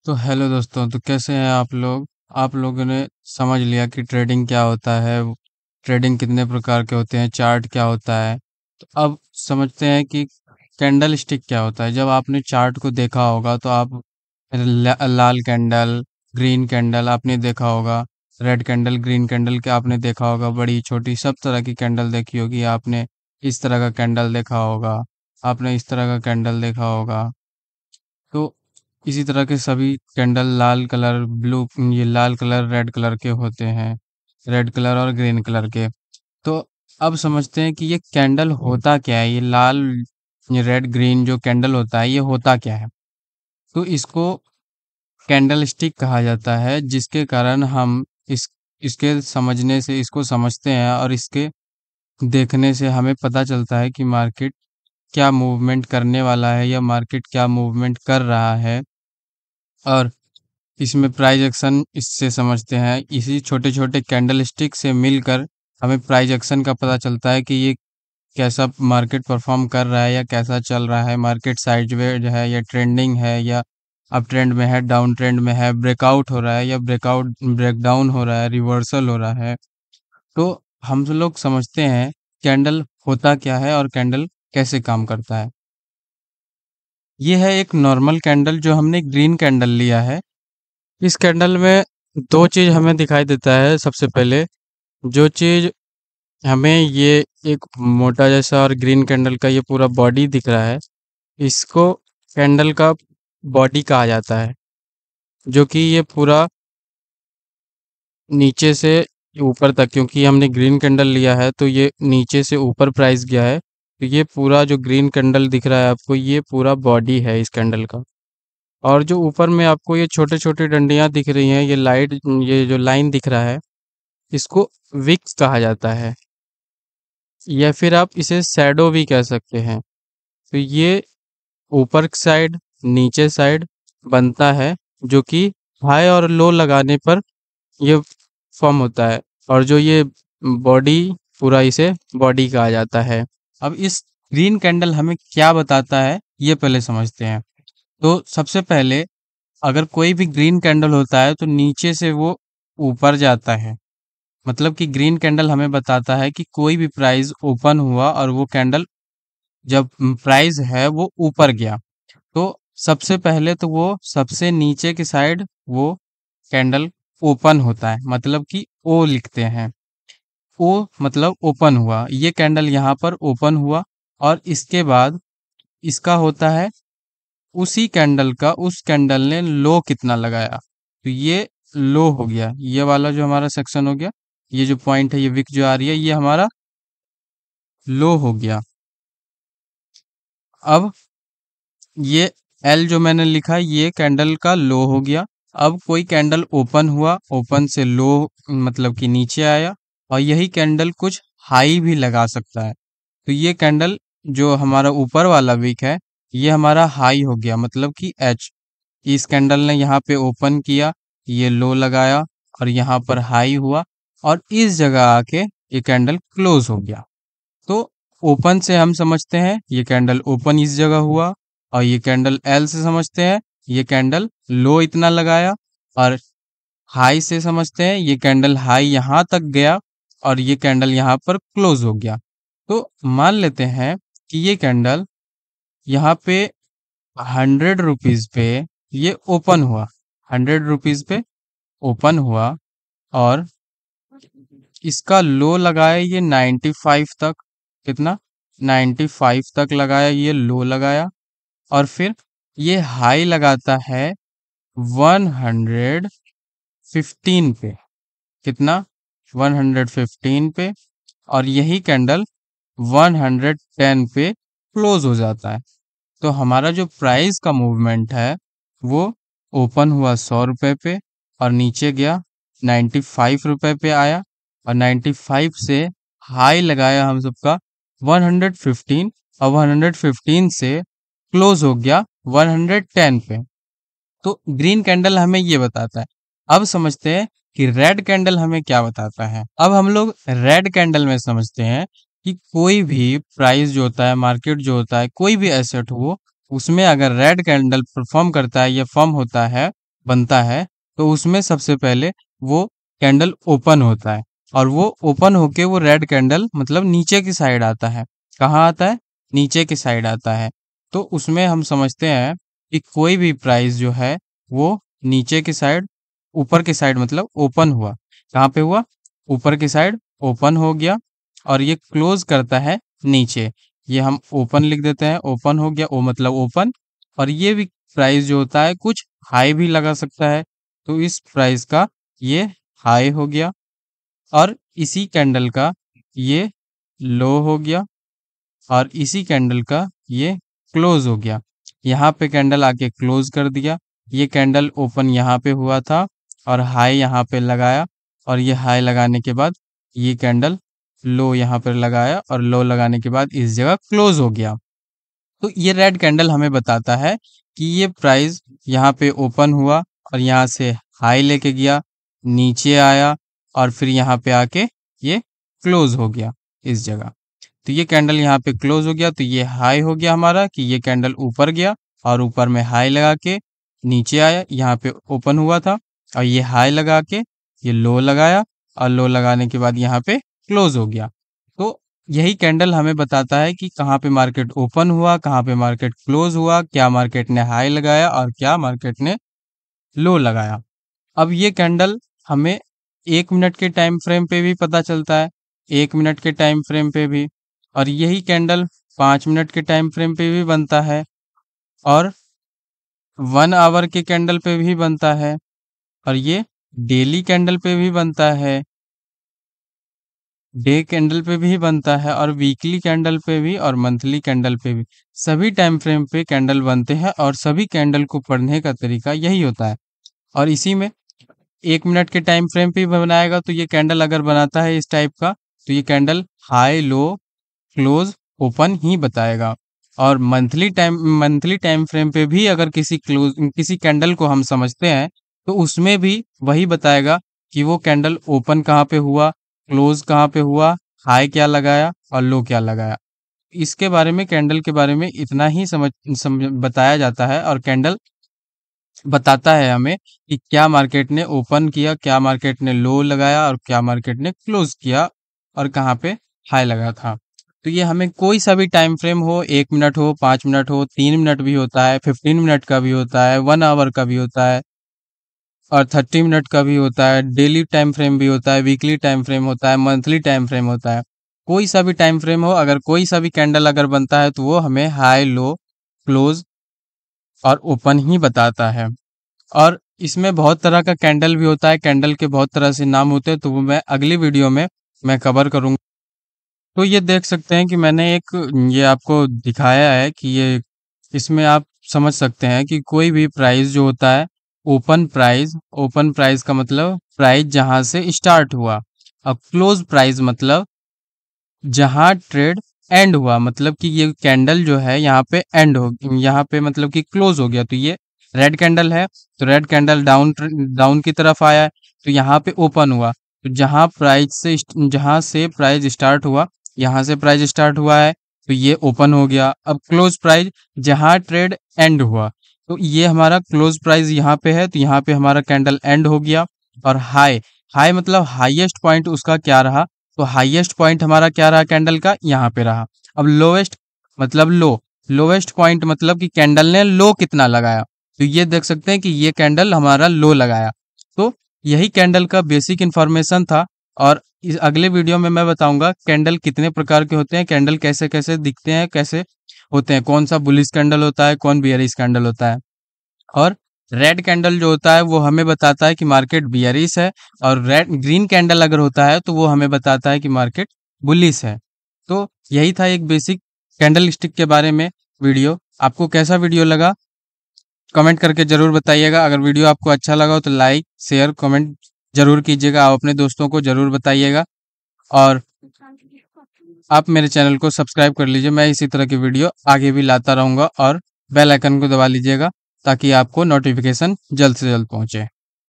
तो हेलो दोस्तों, तो कैसे हैं आप लोग। आप लोगों ने समझ लिया कि ट्रेडिंग क्या होता है, ट्रेडिंग कितने प्रकार के होते हैं, चार्ट क्या होता है। तो अब समझते हैं कि कैंडल स्टिक क्या होता है। जब आपने चार्ट को देखा होगा तो आप लाल कैंडल, ग्रीन कैंडल आपने देखा होगा, रेड कैंडल, ग्रीन कैंडल के आपने देखा होगा, बड़ी छोटी सब तरह की कैंडल देखी होगी आपने। इस तरह का कैंडल देखा होगा, आपने इस तरह का कैंडल देखा होगा। तो इसी तरह के सभी कैंडल लाल कलर, ब्लू, ये लाल कलर, रेड कलर के होते हैं, रेड कलर और ग्रीन कलर के। तो अब समझते हैं कि ये कैंडल होता क्या है। ये लाल, ये रेड, ग्रीन जो कैंडल होता है ये होता क्या है। तो इसको कैंडल स्टिक कहा जाता है, जिसके कारण हम इसके समझने से इसको समझते हैं और इसके देखने से हमें पता चलता है कि मार्केट क्या मूवमेंट करने वाला है या मार्केट क्या मूवमेंट कर रहा है। और इसमें प्राइस एक्शन इससे समझते हैं। इसी छोटे छोटे कैंडल स्टिक से मिलकर हमें प्राइस एक्शन का पता चलता है कि ये कैसा मार्केट परफॉर्म कर रहा है या कैसा चल रहा है। मार्केट साइडवेज है या ट्रेंडिंग है या अप ट्रेंड में है, डाउन ट्रेंड में है, ब्रेकआउट हो रहा है या ब्रेकआउट ब्रेकडाउन हो रहा है, रिवर्सल हो रहा है। तो हम लोग समझते हैं कैंडल होता क्या है और कैंडल कैसे काम करता है। ये है एक नॉर्मल कैंडल जो हमने ग्रीन कैंडल लिया है। इस कैंडल में दो चीज हमें दिखाई देता है। सबसे पहले जो चीज हमें, ये एक मोटा जैसा और ग्रीन कैंडल का ये पूरा बॉडी दिख रहा है, इसको कैंडल का बॉडी कहा जाता है। जो कि ये पूरा नीचे से ऊपर तक, क्योंकि हमने ग्रीन कैंडल लिया है तो ये नीचे से ऊपर प्राइस गया है, तो ये पूरा जो ग्रीन कैंडल दिख रहा है आपको, ये पूरा बॉडी है इस कैंडल का। और जो ऊपर में आपको ये छोटे छोटे डंडियां दिख रही हैं, ये लाइट, ये जो लाइन दिख रहा है, इसको विक्स कहा जाता है, या फिर आप इसे शैडो भी कह सकते हैं। तो ये ऊपर साइड, नीचे साइड बनता है, जो कि हाई और लो लगाने पर ये फॉर्म होता है। और जो ये बॉडी, पूरा इसे बॉडी कहा जाता है। अब इस ग्रीन कैंडल हमें क्या बताता है ये पहले समझते हैं। तो सबसे पहले, अगर कोई भी ग्रीन कैंडल होता है तो नीचे से वो ऊपर जाता है। मतलब कि ग्रीन कैंडल हमें बताता है कि कोई भी प्राइस ओपन हुआ और वो कैंडल, जब प्राइस है वो ऊपर गया, तो सबसे पहले तो वो सबसे नीचे की साइड वो कैंडल ओपन होता है, मतलब कि ओ लिखते हैं। ओ मतलब ओपन हुआ, ये कैंडल यहाँ पर ओपन हुआ। और इसके बाद इसका होता है उसी कैंडल का, उस कैंडल ने लो कितना लगाया, तो ये लो हो गया। ये वाला जो हमारा सेक्शन हो गया, ये जो पॉइंट है, ये विक जो आ रही है, ये हमारा लो हो गया। अब ये एल जो मैंने लिखा, ये कैंडल का लो हो गया। अब कोई कैंडल ओपन हुआ, ओपन से लो मतलब कि नीचे आया, और यही कैंडल कुछ हाई भी लगा सकता है। तो ये कैंडल जो हमारा ऊपर वाला विक है, ये हमारा हाई हो गया, मतलब कि एच। इस कैंडल ने यहाँ पे ओपन किया, ये लो लगाया और यहाँ पर हाई हुआ, और इस जगह आके ये कैंडल क्लोज हो गया। तो ओपन से हम समझते हैं ये कैंडल ओपन इस जगह हुआ, और ये कैंडल एल से समझते हैं ये कैंडल लो इतना लगाया, और हाई से समझते हैं ये कैंडल हाई यहाँ तक गया और ये कैंडल यहाँ पर क्लोज हो गया। तो मान लेते हैं कि ये कैंडल यहाँ पे 100 रुपीज पे ये ओपन हुआ, 100 रुपीज पे ओपन हुआ, और इसका लो लगाया ये 95 तक। कितना? 95 तक लगाया, ये लो लगाया। और फिर ये हाई लगाता है 115 पे। कितना? 115 पे। और यही कैंडल 110 पे क्लोज हो जाता है। तो हमारा जो प्राइस का मूवमेंट है वो ओपन हुआ 100 रुपए पे और नीचे गया 95 रुपए पे आया, और 95 से हाई लगाया हम सबका 115, और 115 से क्लोज हो गया 110 पे। तो ग्रीन कैंडल हमें ये बताता है। अब समझते हैं कि रेड कैंडल हमें क्या बताता है। अब हम लोग रेड कैंडल में समझते हैं कि कोई भी प्राइस जो होता है, मार्केट जो होता है, कोई भी एसेट हो, उसमें अगर रेड कैंडल परफॉर्म करता है या फॉर्म होता है, बनता है तो उसमें सबसे पहले वो कैंडल ओपन होता है, और वो ओपन होके वो रेड कैंडल मतलब नीचे की साइड आता है। कहाँ आता है? नीचे की साइड आता है। तो उसमें हम समझते हैं कि कोई भी प्राइस जो है वो नीचे की साइड, ऊपर की साइड मतलब ओपन हुआ। कहाँ पे हुआ? ऊपर की साइड ओपन हो गया, और ये क्लोज करता है नीचे। ये हम ओपन लिख देते हैं, ओपन हो गया, ओ मतलब ओपन। और ये भी प्राइस जो होता है कुछ हाई भी लगा सकता है, तो इस प्राइस का ये हाई हो गया, और इसी कैंडल का ये लो हो गया, और इसी कैंडल का ये क्लोज हो गया। यहाँ पे कैंडल आके क्लोज कर दिया। ये कैंडल ओपन यहाँ पे हुआ था और हाई यहाँ पे लगाया, और ये हाई लगाने के बाद ये कैंडल लो यहाँ पर लगाया, और लो लगाने के बाद इस जगह क्लोज हो गया। तो ये रेड कैंडल हमें बताता है कि ये प्राइस यहाँ पे ओपन हुआ और यहाँ से हाई लेके गया, नीचे आया, और फिर यहाँ पे आके ये क्लोज हो गया इस जगह। तो ये कैंडल यहाँ पे क्लोज हो गया, तो ये हाई हो गया हमारा कि ये कैंडल ऊपर गया और ऊपर में हाई लगा के नीचे आया, यहाँ पे ओपन हुआ था, और ये हाई लगा के ये लो लगाया, और लो लगाने के बाद यहाँ पे क्लोज हो गया। तो यही कैंडल हमें बताता है कि कहाँ पे मार्केट ओपन हुआ, कहाँ पे मार्केट क्लोज हुआ, क्या मार्केट ने हाई लगाया और क्या मार्केट ने लो लगाया। अब ये कैंडल हमें 1 मिनट के टाइम फ्रेम पे भी पता चलता है, 1 मिनट के टाइम फ्रेम पे भी, और यही कैंडल 5 मिनट के टाइम फ्रेम पे भी बनता है, और 1 आवर के कैंडल पे भी बनता है, और ये डेली कैंडल पे भी बनता है, डे कैंडल पे भी बनता है, और वीकली कैंडल पे भी, और मंथली कैंडल पे भी। सभी टाइम फ्रेम पे कैंडल बनते हैं, और सभी कैंडल को पढ़ने का तरीका यही होता है। और इसी में 1 मिनट के टाइम फ्रेम पे भी बनाएगा, तो ये कैंडल अगर बनाता है इस टाइप का, तो ये candle high low close open ही बताएगा। और मंथली टाइम फ्रेम पे भी अगर किसी कैंडल को हम समझते हैं, तो उसमें भी वही बताएगा कि वो कैंडल ओपन कहाँ पे हुआ, क्लोज कहाँ पे हुआ, हाई क्या लगाया और लो क्या लगाया। इसके बारे में, कैंडल के बारे में इतना ही समझ बताया जाता है, और कैंडल बताता है हमें कि क्या मार्केट ने ओपन किया, क्या मार्केट ने लो लगाया, और क्या मार्केट ने क्लोज किया, और कहाँ पे हाई लगा था। तो ये हमें कोई सा भी टाइम फ्रेम हो, 1 मिनट हो, 5 मिनट हो, 3 मिनट भी होता है, 15 मिनट का भी होता है, 1 आवर का भी होता है, और 30 मिनट का भी होता है, डेली टाइम फ्रेम भी होता है, वीकली टाइम फ्रेम होता है, मंथली टाइम फ्रेम होता है। कोई सा भी टाइम फ्रेम हो, अगर कोई सा भी कैंडल अगर बनता है, तो वो हमें हाई लो क्लोज और ओपन ही बताता है। और इसमें बहुत तरह का कैंडल भी होता है, कैंडल के बहुत तरह से नाम होते हैं, तो वो मैं अगली वीडियो में मैं कवर करूंगा। तो ये देख सकते हैं कि मैंने एक ये आपको दिखाया है कि ये, इसमें आप समझ सकते हैं कि कोई भी प्राइस जो होता है, ओपन प्राइस का मतलब प्राइस जहां से स्टार्ट हुआ, और क्लोज प्राइस मतलब जहां ट्रेड एंड हुआ, मतलब कि ये कैंडल जो है यहाँ पे एंड हो, यहाँ पे मतलब कि क्लोज हो गया। तो ये रेड कैंडल है, तो रेड कैंडल डाउन की तरफ आया है, तो यहाँ पे ओपन हुआ। तो जहां से प्राइस स्टार्ट हुआ, यहाँ से प्राइस स्टार्ट हुआ है, तो ये ओपन हो गया। अब क्लोज प्राइस जहां ट्रेड एंड हुआ, तो ये हमारा क्लोज प्राइस यहाँ पे है, तो यहाँ पे हमारा कैंडल एंड हो गया। और हाई हाई मतलब हाईएस्ट पॉइंट उसका क्या रहा, तो हाईएस्ट पॉइंट हमारा क्या रहा कैंडल का, यहाँ पे रहा। अब लोवेस्ट मतलब लोवेस्ट पॉइंट मतलब कि कैंडल ने लो कितना लगाया, तो ये देख सकते हैं कि ये कैंडल हमारा लो लगाया। तो यही कैंडल का बेसिक इंफॉर्मेशन था, और इस अगले वीडियो में मैं बताऊंगा कैंडल कितने प्रकार के होते हैं, कैंडल कैसे कैसे दिखते हैं, कैसे होते हैं, कौन सा बुलिश कैंडल होता है, कौन बियरिश कैंडल होता है। और रेड कैंडल जो होता है वो हमें बताता है कि मार्केट बियरिश है, और रेड ग्रीन कैंडल अगर होता है तो वो हमें बताता है कि मार्केट बुलिश है। तो यही था एक बेसिक कैंडल स्टिक के बारे में वीडियो। आपको कैसा वीडियो लगा कमेंट करके जरूर बताइएगा। अगर वीडियो आपको अच्छा लगा हो तो लाइक शेयर कमेंट जरूर कीजिएगा, आप अपने दोस्तों को जरूर बताइएगा, और आप मेरे चैनल को सब्सक्राइब कर लीजिए। मैं इसी तरह की वीडियो आगे भी लाता रहूंगा, और बेल आइकन को दबा लीजिएगा ताकि आपको नोटिफिकेशन जल्द से जल्द पहुंचे।